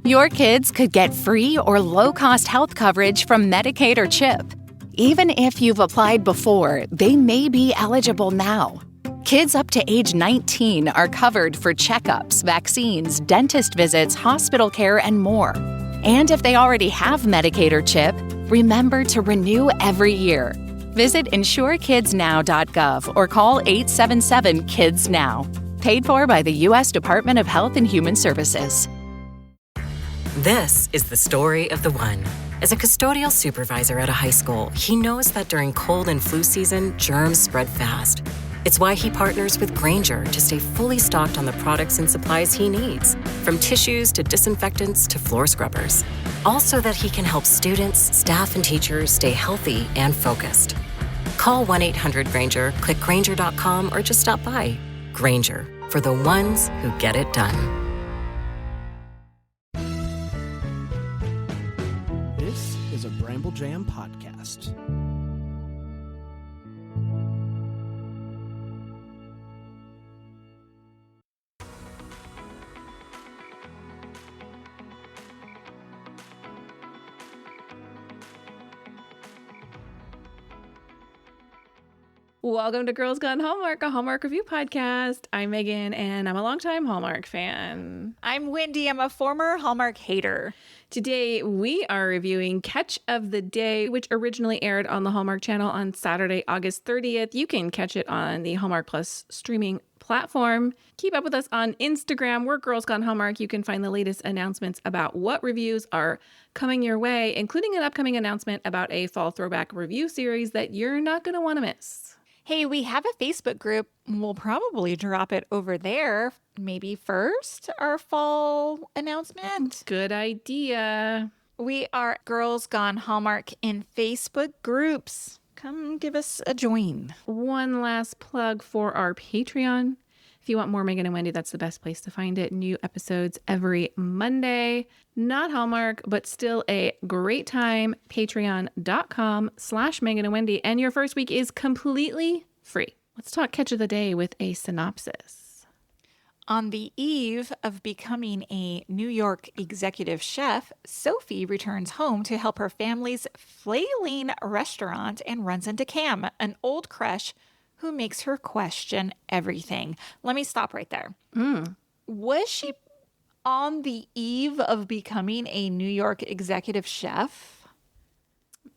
Your kids could get free or low-cost health coverage from Medicaid or CHIP. Even if you've applied before, they may be eligible now. Kids up to age 19 are covered for checkups, vaccines, dentist visits, hospital care, and more. And if they already have Medicaid or CHIP, remember to renew every year. Visit insurekidsnow.gov or call 877-KIDS-NOW. Paid for by the U.S. Department of Health and Human Services. This is the story of the one. As a custodial supervisor at a high school, he knows that during cold and flu season, germs spread fast. It's why he partners with Grainger to stay fully stocked on the products and supplies he needs, from tissues to disinfectants to floor scrubbers. All so that he can help students, staff, and teachers stay healthy and focused. Call 1-800-GRAINGER, click Grainger.com, or just stop by. Grainger, for the ones who get it done. This is a Bramble Jam podcast. Welcome to Girls Gone Hallmark, a Hallmark review podcast. I'm Megan, and I'm a longtime Hallmark fan. I'm Wendy. I'm a former Hallmark hater. Today, we are reviewing Catch of the Day, which originally aired on the Hallmark Channel on Saturday, August 30th. You can catch it on the Hallmark Plus streaming platform. Keep up with us on Instagram. We're Girls Gone Hallmark. You can find the latest announcements about what reviews are coming your way, including an upcoming announcement about a fall throwback review series that you're not going to want to miss. Hey, we have a Facebook group. We'll probably drop it over there. Maybe first, our fall announcement. Good idea. We are Girls Gone Hallmark in Facebook groups. Come give us a join. One last plug for our Patreon. If you want more Megan and Wendy, that's the best place to find it. New episodes every Monday. Not Hallmark, but still a great time. Patreon.com/Megan and Wendy. And your first week is completely free. Let's talk Catch of the Day with a synopsis. On the eve of becoming a New York executive chef, Sophie returns home to help her family's flailing restaurant and runs into Cam, an old crush who makes her question everything. Let me stop right there. Was she on the eve of becoming a New York executive chef?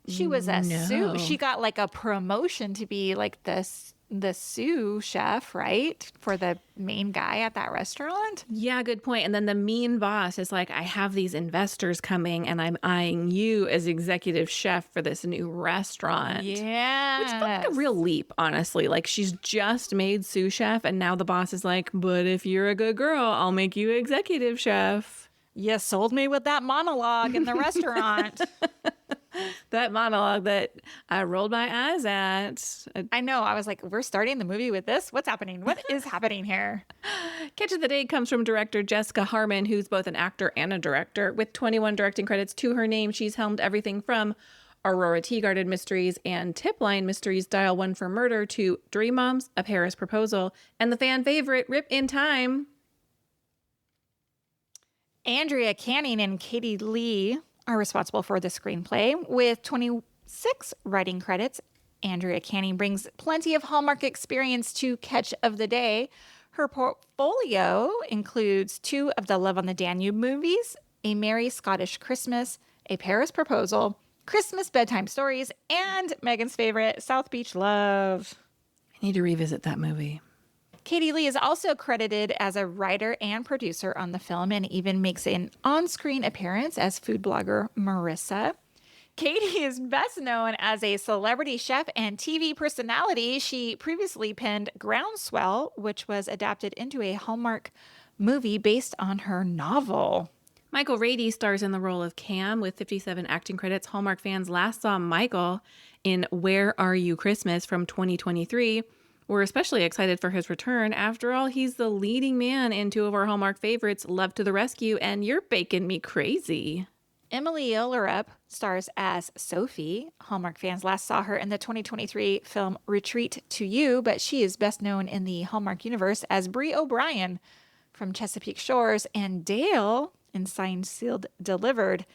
She was a sous. She got like a promotion to be like the sous chef, right? For the main guy at that restaurant. Yeah, good point. And then the mean boss is like, I have these investors coming and I'm eyeing you as executive chef for this new restaurant. Yeah. Which felt like a real leap, honestly. Like she's just made sous chef and now the boss is like, but if you're a good girl, I'll make you executive chef. You sold me with that monologue in the restaurant. That monologue that I rolled my eyes at. I know. I was like, we're starting the movie with this? What's happening? What is happening here? Catch of the Day comes from director Jessica Harmon, who's both an actor and a director. With 21 directing credits to her name, she's helmed everything from Aurora Teagarden Mysteries and Tip Line Mysteries, Dial 1 for Murder, to Dream Moms, A Paris Proposal, and the fan favorite, Rip in Time. Andrea Canning and Katie Lee are responsible for the screenplay. With 26 writing credits, Andrea Canning brings plenty of Hallmark experience to Catch of the Day. Her portfolio includes 2 of the Love on the Danube movies, A Merry Scottish Christmas, A Paris Proposal, Christmas Bedtime Stories, and Megan's favorite, South Beach Love. I need to revisit that movie. Katie Lee is also credited as a writer and producer on the film and even makes an on-screen appearance as food blogger Marissa. Katie is best known as a celebrity chef and TV personality. She previously penned Groundswell, which was adapted into a Hallmark movie based on her novel. Michael Rady stars in the role of Cam with 57 acting credits. Hallmark fans last saw Michael in Where Are You Christmas from 2023. We're especially excited for his return. After all, he's the leading man in 2 of our Hallmark favorites, Love to the Rescue and You're Baking Me Crazy. Emilie Ullerup stars as Sophie. Hallmark fans last saw her in the 2023 film Retreat to You, but she is best known in the Hallmark universe as Bree O'Brien from Chesapeake Shores and Dale and signed, sealed, delivered.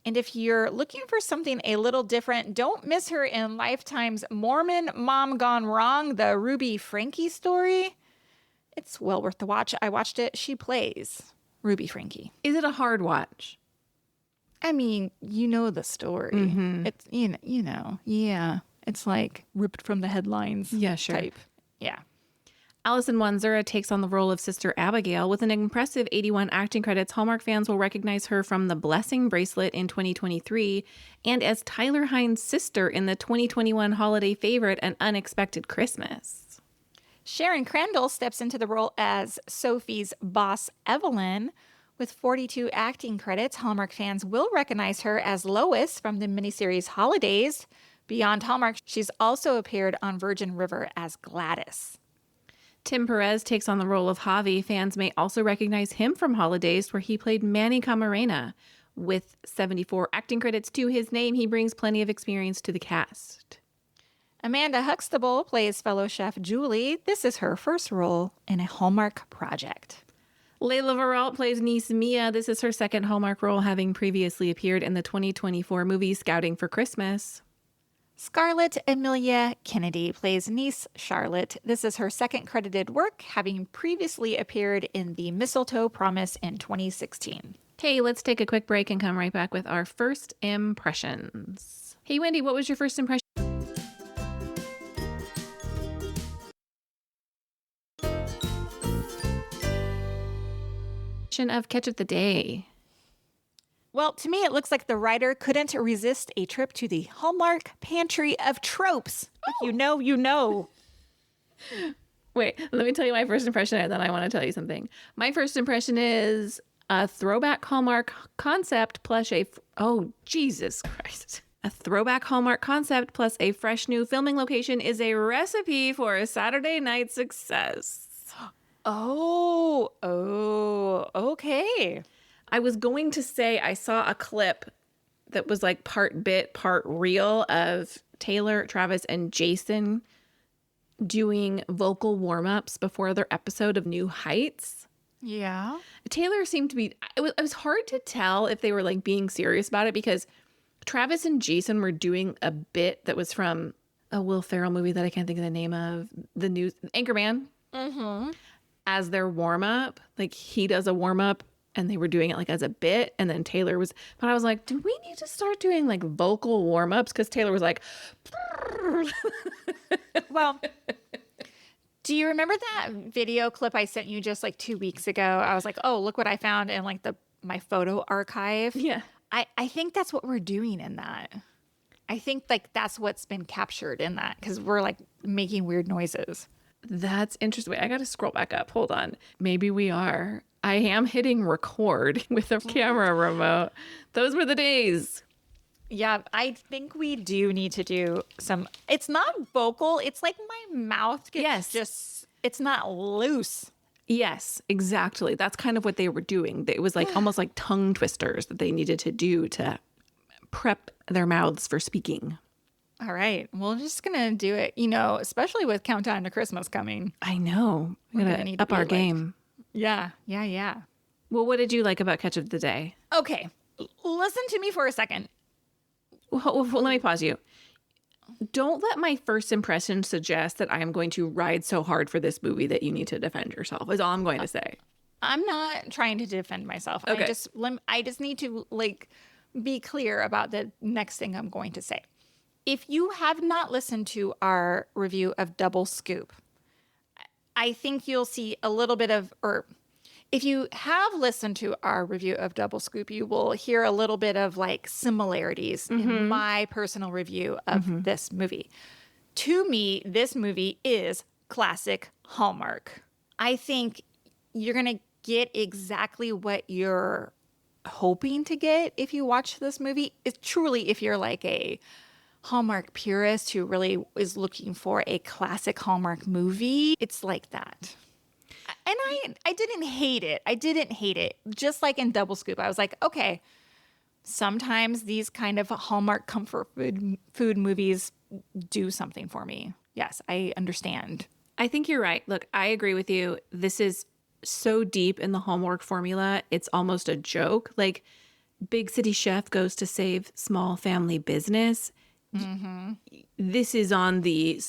And if you're looking for something a little different, don't miss her in Lifetime's Mormon Mom Gone Wrong, the Ruby Frankie story. It's well worth the watch. I watched it. She plays Ruby Frankie. Is it a hard watch? I mean, you know the story. It's, yeah. It's like ripped from the headlines. Yeah, sure. Type. Yeah. Alison Wanzura takes on the role of Sister Abigail. With an impressive 81 acting credits, Hallmark fans will recognize her from The Blessing Bracelet in 2023 and as Tyler Hines' sister in the 2021 holiday favorite, An Unexpected Christmas. Sharon Crandall steps into the role as Sophie's boss, Evelyn. With 42 acting credits, Hallmark fans will recognize her as Lois from the miniseries Holidays. Beyond Hallmark, she's also appeared on Virgin River as Gladys. Tim Perez takes on the role of Javi. Fans may also recognize him from Holidays, where he played Manny Camarena. With 74 acting credits to his name, he brings plenty of experience to the cast. Amanda Huxtable plays fellow chef Julie. This is her first role in a Hallmark project. Layla Varalt plays niece Mia. This is her second Hallmark role, having previously appeared in the 2024 movie Scouting for Christmas. Scarlett Emilia Kennedy plays niece Charlotte. This is her second credited work, having previously appeared in The Mistletoe Promise in 2016. Okay, let's take a quick break and come right back with our first impressions. Hey, Wendy, what was your first impression? Of Catch of the Day. Well, to me, it looks like the writer couldn't resist a trip to the Hallmark Pantry of Tropes. If you know, you know. Wait, let me tell you my first impression, and then I want to tell you something. My first impression is a throwback Hallmark concept plus oh, Jesus Christ. A throwback Hallmark concept plus a fresh new filming location is a recipe for a Saturday night success. Oh, okay. I was going to say I saw a clip that was like part bit, part real of Taylor, Travis, and Jason doing vocal warm-ups before their episode of New Heights. Yeah. Taylor seemed to be, it was hard to tell if they were like being serious about it because Travis and Jason were doing a bit that was from a Will Ferrell movie that I can't think of the name of, the new Anchorman. Mm-hmm. As their warm-up, like he does a warm-up and they were doing it like as a bit, and then Taylor was, but I was like, do we need to start doing like vocal warm-ups? Because Taylor was like, well, do you remember that video clip I sent you just like 2 weeks ago? I was like, oh, look what I found in like my photo archive. Yeah. I think that's what we're doing in that. I think like that's what's been captured in that because we're like making weird noises. That's interesting. Wait, I got to scroll back up. Hold on. Maybe we are. I am hitting record with a camera remote. Those were the days. Yeah, I think we do need to do some. It's not vocal. It's like my mouth gets it's not loose. Yes, exactly. That's kind of what they were doing. It was like almost like tongue twisters that they needed to do to prep their mouths for speaking. All right. We're just going to do it, especially with Countdown to Christmas coming. I know. We're going to up our game. Yeah. Well, what did you like about Catch of the Day? Okay. Listen to me for a second. Well, let me pause you. Don't let my first impression suggest that I am going to ride so hard for this movie that you need to defend yourself, is all I'm going to say. I'm not trying to defend myself. Okay. I just need to be clear about the next thing I'm going to say. If you have not listened to our review of Double Scoop, I think you'll see a little bit of, or if you have listened to our review of Double Scoop, you will hear a little bit of similarities in my personal review of this movie. To me, this movie is classic Hallmark. I think you're going to get exactly what you're hoping to get if you watch this movie. It's truly, if you're like a Hallmark purist who really is looking for a classic Hallmark movie, it's like that. And I didn't hate it. Just like in Double Scoop, I was like, okay, sometimes these kind of Hallmark comfort food movies do something for me. Yes, I understand. I think you're right. Look, I agree with you. This is so deep in the Hallmark formula, it's almost a joke. Like, big city chef goes to save small family business. This is on the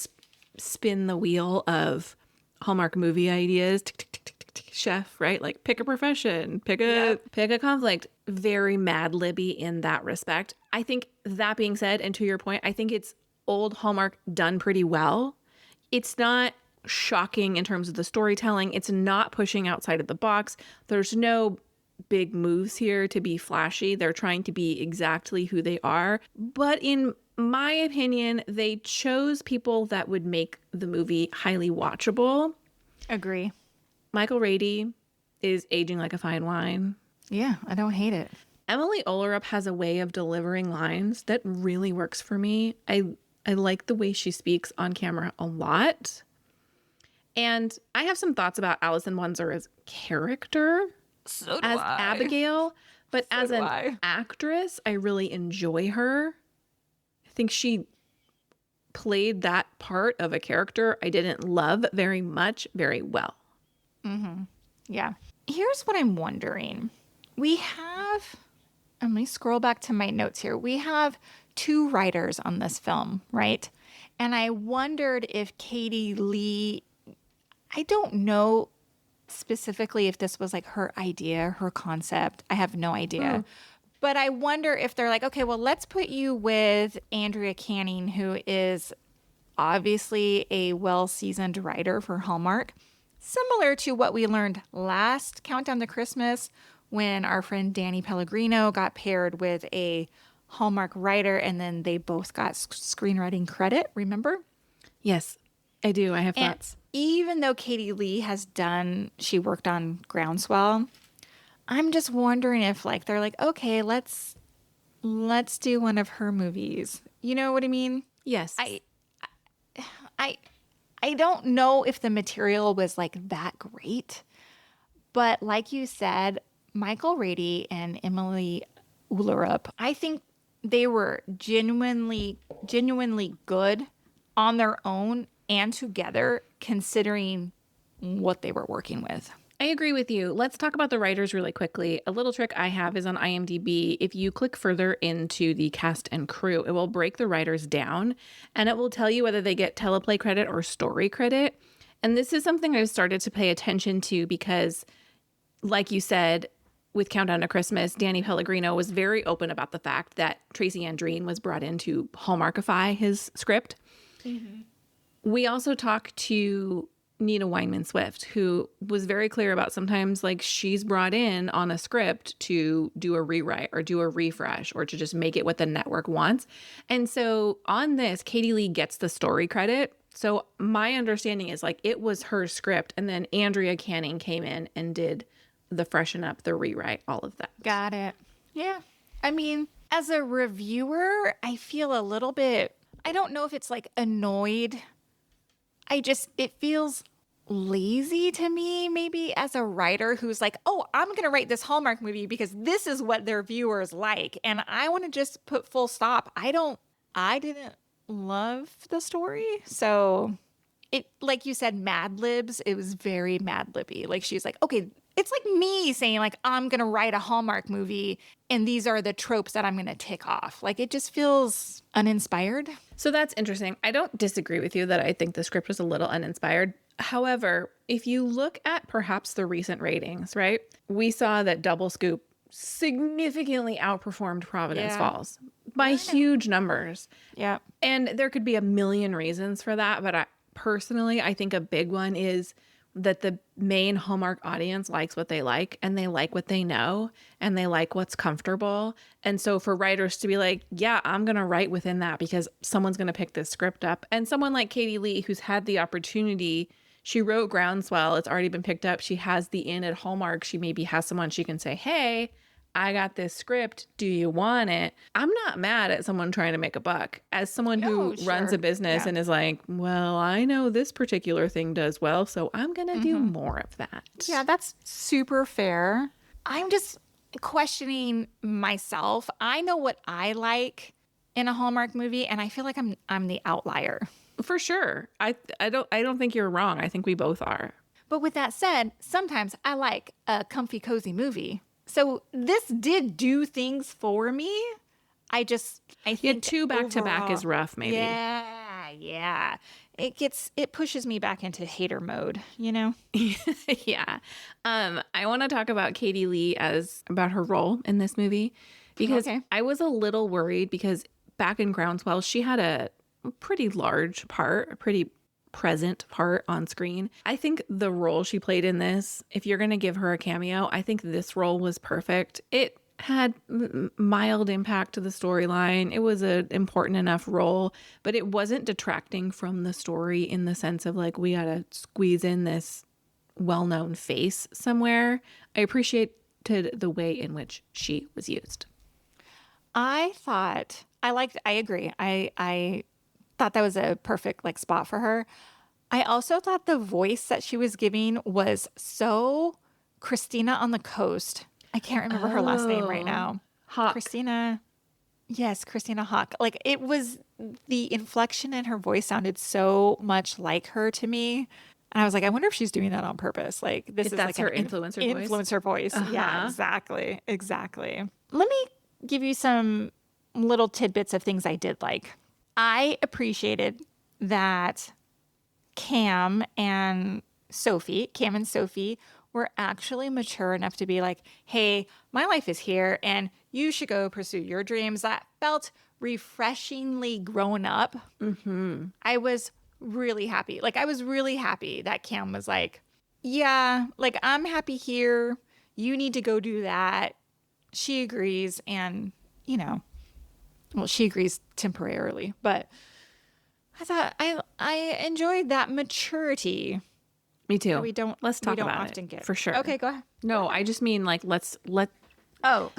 spin the wheel of Hallmark movie ideas. Tick, tick, tick, tick, tick, tick, chef, right? Like, pick a profession, pick a conflict. Very Mad Libby in that respect. I think, that being said, and to your point, I think it's old Hallmark done pretty well. It's not shocking in terms of the storytelling. It's not pushing outside of the box. There's no big moves here to be flashy. They're trying to be exactly who they are. But in my opinion, they chose people that would make the movie highly watchable. Agree. Michael Rady is aging like a fine wine. Yeah, I don't hate it. Emilie Ullerup has a way of delivering lines that really works for me. I like the way she speaks on camera a lot. And I have some thoughts about Alison Winsor's character So as Abigail, but as an I. actress, I really enjoy her. I think she played that part of a character I didn't love very much, very well. Yeah. Here's what I'm wondering. Let me scroll back to my notes here. We have 2 writers on this film, right? And I wondered if Katie Lee, I don't know specifically if this was like her idea, her concept. I have no idea. But I wonder if they're like, okay, well, let's put you with Andrea Canning, who is obviously a well-seasoned writer for Hallmark. Similar to what we learned last Countdown to Christmas when our friend Danny Pellegrino got paired with a Hallmark writer and then they both got screenwriting credit, remember? Yes, I do. I have And thoughts. even though Katie Lee she worked on Groundswell, I'm just wondering if like they're like, okay, let's do one of her movies. You know what I mean? Yes. I don't know if the material was like that great, but like you said, Michael Rady and Emilie Ullerup, I think they were genuinely good on their own and together, considering what they were working with. I agree with you. Let's talk about the writers really quickly. A little trick I have is on IMDb. If you click further into the cast and crew, it will break the writers down and it will tell you whether they get teleplay credit or story credit. And this is something I've started to pay attention to because, like you said, with Countdown to Christmas, Danny Pellegrino was very open about the fact that Tracy Andreen was brought in to Hallmarkify his script. We also talked to Nina Weinman Swift, who was very clear about sometimes like she's brought in on a script to do a rewrite or do a refresh or to just make it what the network wants. And so on this, Katie Lee gets the story credit. So my understanding is like it was her script and then Andrea Canning came in and did the freshen up, the rewrite, all of that. Got it. Yeah. I mean, as a reviewer, I feel a little bit, I don't know if it's like annoyed. It feels lazy to me, maybe as a writer who's like, oh, I'm going to write this Hallmark movie because this is what their viewers like. And I want to just put full stop. I didn't love the story. So it, like you said, Mad Libs, it was very Mad Libby. Like she's like, okay, it's like me saying like, I'm going to write a Hallmark movie and these are the tropes that I'm going to tick off. Like it just feels uninspired. So that's interesting. I don't disagree with you that I think the script was a little uninspired. However, if you look at perhaps the recent ratings, right, we saw that Double Scoop significantly outperformed Providence Falls by huge numbers. Yeah. And there could be a million reasons for that. But I think a big one is that the main Hallmark audience likes what they like and they like what they know and they like what's comfortable. And so for writers to be like, yeah, I'm going to write within that because someone's going to pick this script up. And someone like Katie Lee, who's had the opportunity, she wrote Groundswell. It's already been picked up. She has the in at Hallmark. She maybe has someone she can say, hey, I got this script. Do you want it? I'm not mad at someone trying to make a buck. As someone who runs a business and is like, well, I know this particular thing does well, so I'm going to do more of that. Yeah, that's super fair. I'm just questioning myself. I know what I like in a Hallmark movie, and I feel like I'm the outlier. For sure. I don't think you're wrong. I think we both are. But with that said, sometimes I like a comfy, cozy movie. So this did do things for me. I think 2 back-to-back is rough, maybe. Yeah. It pushes me back into hater mode, you know? Yeah. I want to talk about Katie Lee about her role in this movie because I was a little worried because back in Groundswell, she had a pretty large part, a pretty present part on screen. I think the role she played in this, if you're going to give her a cameo, I think this role was perfect. It had mild impact to the storyline. It was an important enough role, but it wasn't detracting from the story in the sense of like, we got to squeeze in this well-known face somewhere. I appreciated the way in which she was used. I agree. I thought that was a perfect like spot for her. I also thought the voice that she was giving was so Christina on the Coast. I can't remember her last name right now. Hawk. Christina Hawk. Like it was, the inflection in her voice sounded so much like her to me. And I was like, I wonder if she's doing that on purpose. Like this If is that's like her influencer voice. Uh-huh. Yeah, exactly. Let me give you some little tidbits of things I did like. I appreciated that Cam and Sophie were actually mature enough to be like, hey, my life is here and you should go pursue your dreams. That felt refreshingly grown up. Mm-hmm. I was really happy. Like, I was really happy that Cam was like, yeah, like, I'm happy here. You need to go do that. She agrees. And, you know, well, she agrees temporarily, but I thought I enjoyed that maturity. Me too. Let's talk about often it. For sure. Okay, go ahead. No, I just mean like Oh,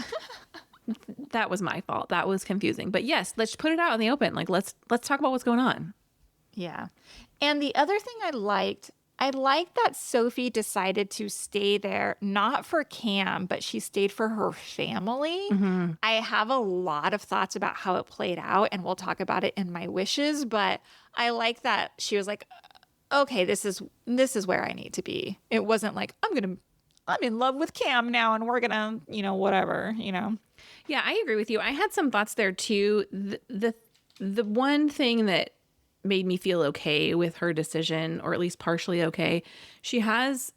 that was my fault. That was confusing. But yes, let's put it out in the open. Like let's talk about what's going on. yeah. And the other thing I liked that Sophie decided to stay there, not for Cam, but she stayed for her family. Mm-hmm. I have a lot of thoughts about how it played out, and we'll talk about it in my wishes. But I like that she was like, okay, this is where I need to be. It wasn't like, I'm in love with Cam now and we're gonna, whatever. Yeah, I agree with you. I had some thoughts there too. The one thing that made me feel okay with her decision, or at least partially okay, she has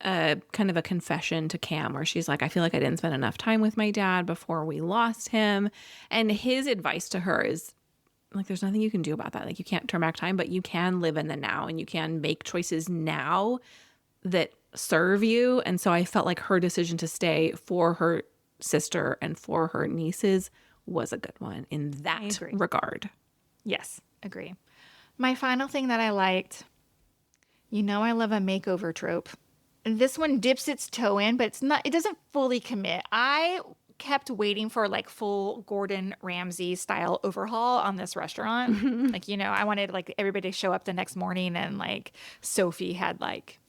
a kind of a confession to Cam where she's like, I feel like I didn't spend enough time with my dad before we lost him. And his advice to her is like, there's nothing you can do about that. Like, you can't turn back time, but you can live in the now and you can make choices now that serve you. And so I felt like her decision to stay for her sister and for her nieces was a good one in that regard. Yes, agree. My final thing that I liked, I love a makeover trope. This one dips its toe in, but it doesn't fully commit. I kept waiting for like full Gordon Ramsay style overhaul on this restaurant. Mm-hmm. Like, I wanted like everybody to show up the next morning and like Sophie had like,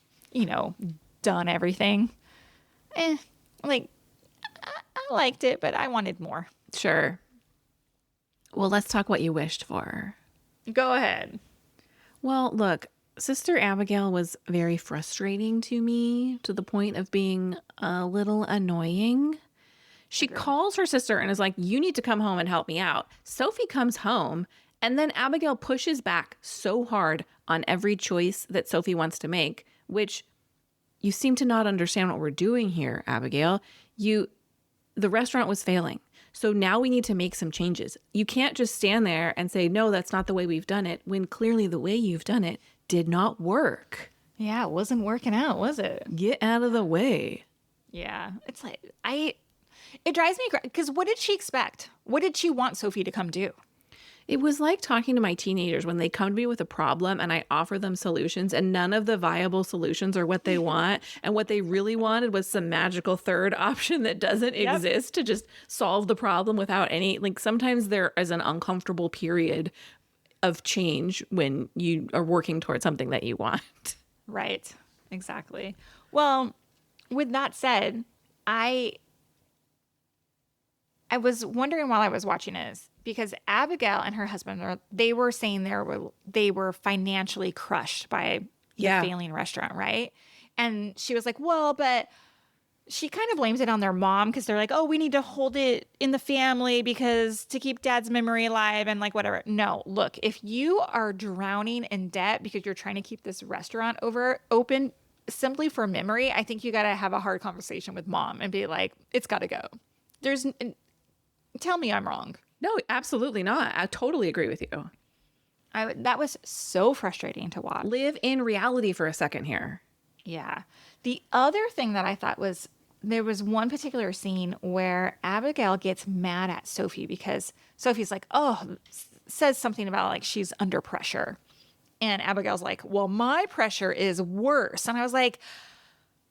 done everything. Like I liked it, but I wanted more. Sure. Well, let's talk what you wished for. Go ahead. Well, look, Sister Abigail was very frustrating to me to the point of being a little annoying. She calls her sister and is like, you need to come home and help me out. Sophie comes home, and then Abigail pushes back so hard on every choice that Sophie wants to make, which you seem to not understand what we're doing here, Abigail. The restaurant was failing. So now we need to make some changes. You can't just stand there and say, no, that's not the way we've done it, when clearly the way you've done it did not work. Yeah, it wasn't working out, was it? Get out of the way. Yeah. It's like, it drives me crazy because what did she expect? What did she want Sophie to come do? It was like talking to my teenagers when they come to me with a problem and I offer them solutions and none of the viable solutions are what they want. And what they really wanted was some magical third option that doesn't exist to just solve the problem without any, like sometimes there is an uncomfortable period of change when you are working towards something that you want. Right. Exactly. Well, with that said, I was wondering while I was watching this, because Abigail and her husband, they were saying they were financially crushed by the failing restaurant, right? And she was like, well, but she kind of blames it on their mom because they're like, oh, we need to hold it in the family because to keep dad's memory alive and like whatever. No, look, if you are drowning in debt because you're trying to keep this restaurant open simply for memory, I think you got to have a hard conversation with mom and be like, it's got to go. Tell me I'm wrong. No, absolutely not. I totally agree with you. That was so frustrating to watch. Live in reality for a second here. Yeah. The other thing that I thought was there was one particular scene where Abigail gets mad at Sophie because Sophie's like, says something about like she's under pressure. And Abigail's like, well, my pressure is worse. And I was like,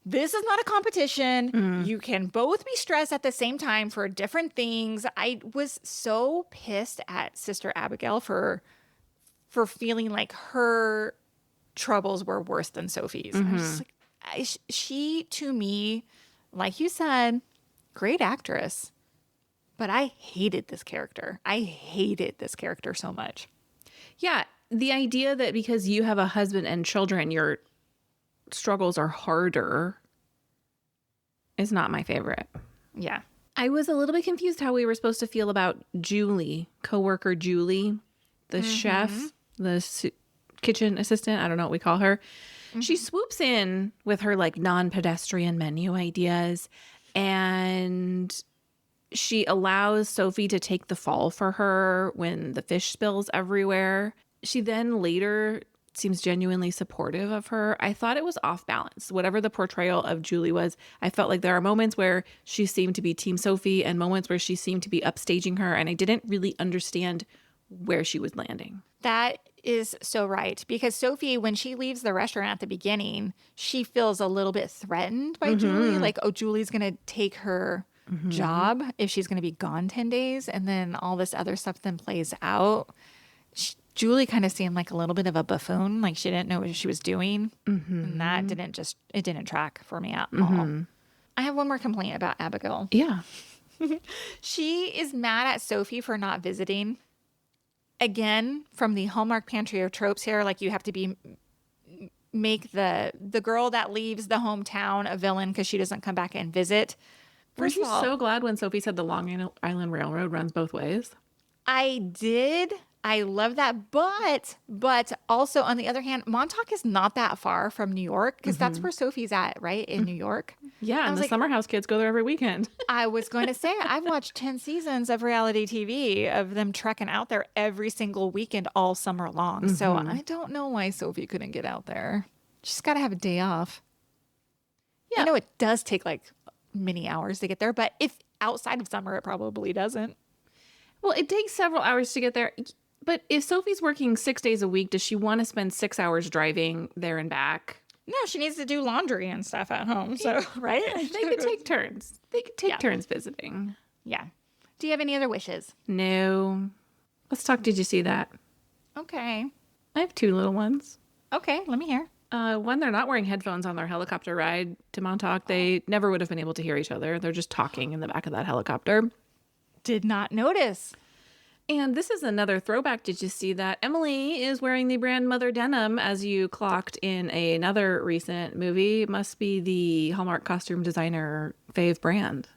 this is not a competition. You can both be stressed at the same time for different things. I was so pissed at Sister Abigail for feeling like her troubles were worse than Sophie's. I was just like, she, to me, like you said, great actress, but I hated this character. I hated this character so much. Yeah, the idea that because you have a husband and children, your struggles are harder is not my favorite. Yeah. I was a little bit confused how we were supposed to feel about Julie, coworker Julie, the chef, the kitchen assistant. I don't know what we call her. She swoops in with her like non-pedestrian menu ideas, and she allows Sophie to take the fall for her when the fish spills everywhere. She then later seems genuinely supportive of her. I thought it was off balance. Whatever the portrayal of Julie was, I felt like there are moments where she seemed to be Team Sophie and moments where she seemed to be upstaging her, and I didn't really understand where she was landing. That is so right. Because Sophie, when she leaves the restaurant at the beginning, she feels a little bit threatened by Julie. Like, oh, Julie's going to take her job if she's going to be gone 10 days. And then all this other stuff then plays out. Julie kind of seemed like a little bit of a buffoon. Like she didn't know what she was doing. And that didn't track for me at all. I have one more complaint about Abigail. Yeah. She is mad at Sophie for not visiting. Again, from the Hallmark pantry of tropes here, like you have to make the girl that leaves the hometown a villain because she doesn't come back and visit. Were you so glad when Sophie said the Long Island Railroad runs both ways? I did. I love that. But also, on the other hand, Montauk is not that far from New York because that's where Sophie's at, right? In New York. Yeah, and the Summer House kids go there every weekend. I was going to say, I've watched 10 seasons of reality TV of them trekking out there every single weekend all summer long. So I don't know why Sophie couldn't get out there. She's got to have a day off. Yeah. I know it does take like many hours to get there, but if outside of summer, it probably doesn't. Well, it takes several hours to get there. But if Sophie's working 6 days a week, does she want to spend 6 hours driving there and back? No, she needs to do laundry and stuff at home. So, right? They could take turns. They could take turns visiting. Yeah. Do you have any other wishes? No. Let's talk. Did you see that? Okay. I have 2 little ones. Okay, let me hear. One, they're not wearing headphones on their helicopter ride to Montauk. They never would have been able to hear each other. They're just talking in the back of that helicopter. Did not notice. And this is another throwback. Did you see that Emily is wearing the brand Mother denim as you clocked in another recent movie? Must be the Hallmark costume designer fave brand.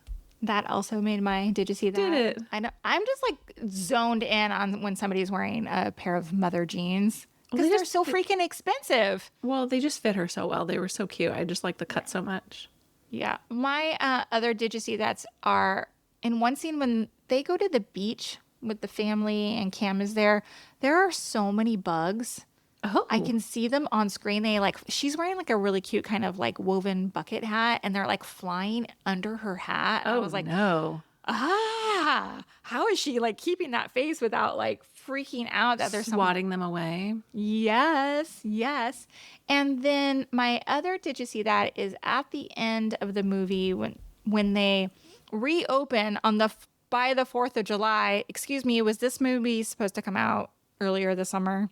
That also made my, did you see that? Did it? I know. I'm just like zoned in on when somebody's wearing a pair of Mother jeans because they're so freaking expensive. Well, they just fit her so well. They were so cute. I just like the cut so much. Yeah. My other did you see that's are in one scene when they go to the beach with the family and Cam is there are so many bugs. Oh. I can see them on screen. She's wearing like a really cute kind of like woven bucket hat and they're like flying under her hat. Oh, I was like, no. How is she like keeping that face without like freaking out that there's swatting them away? Yes. And then my other did you see that is at the end of the movie when they reopen on by the 4th of July. Excuse me, was this movie supposed to come out earlier this summer?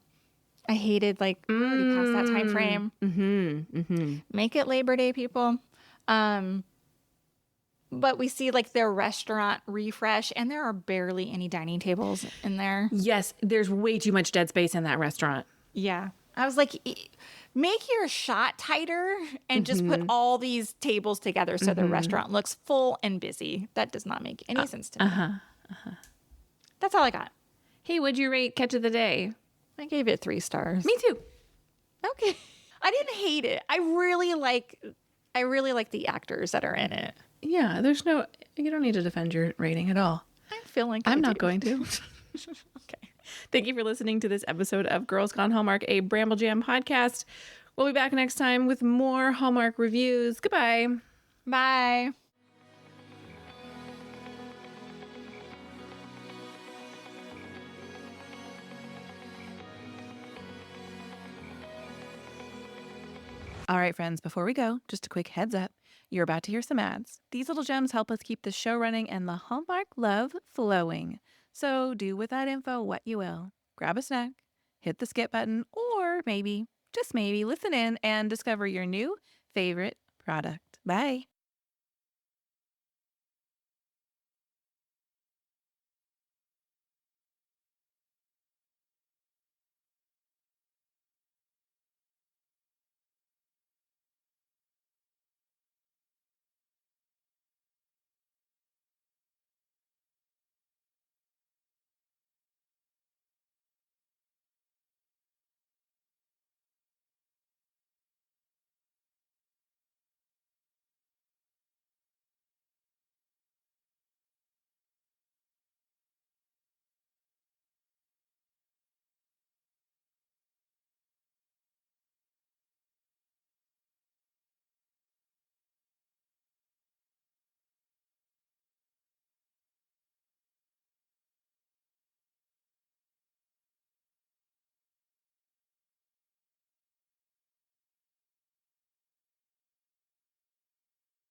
I hated we're already past that time frame. Make it Labor Day, people. But we see like their restaurant refresh and there are barely any dining tables in there. Yes, there's way too much dead space in that restaurant. Yeah. I was like, make your shot tighter and just put all these tables together so the restaurant looks full and busy. That does not make any sense to me. That's all I got. Hey, what'd you rate Catch of the Day? I gave it 3 stars. Me too. Okay. I didn't hate it. I really like the actors that are in it. Yeah, you don't need to defend your rating at all. I feel like I'm I not do. going to. Okay. Thank you for listening to this episode of Girls Gone Hallmark, a Bramble Jam podcast. We'll be back next time with more Hallmark reviews. Goodbye. Bye. All right, friends, before we go, just a quick heads up. You're about to hear some ads. These little gems help us keep the show running and the Hallmark love flowing. So do with that info what you will. Grab a snack, hit the skip button, or maybe, just maybe, listen in and discover your new favorite product. Bye.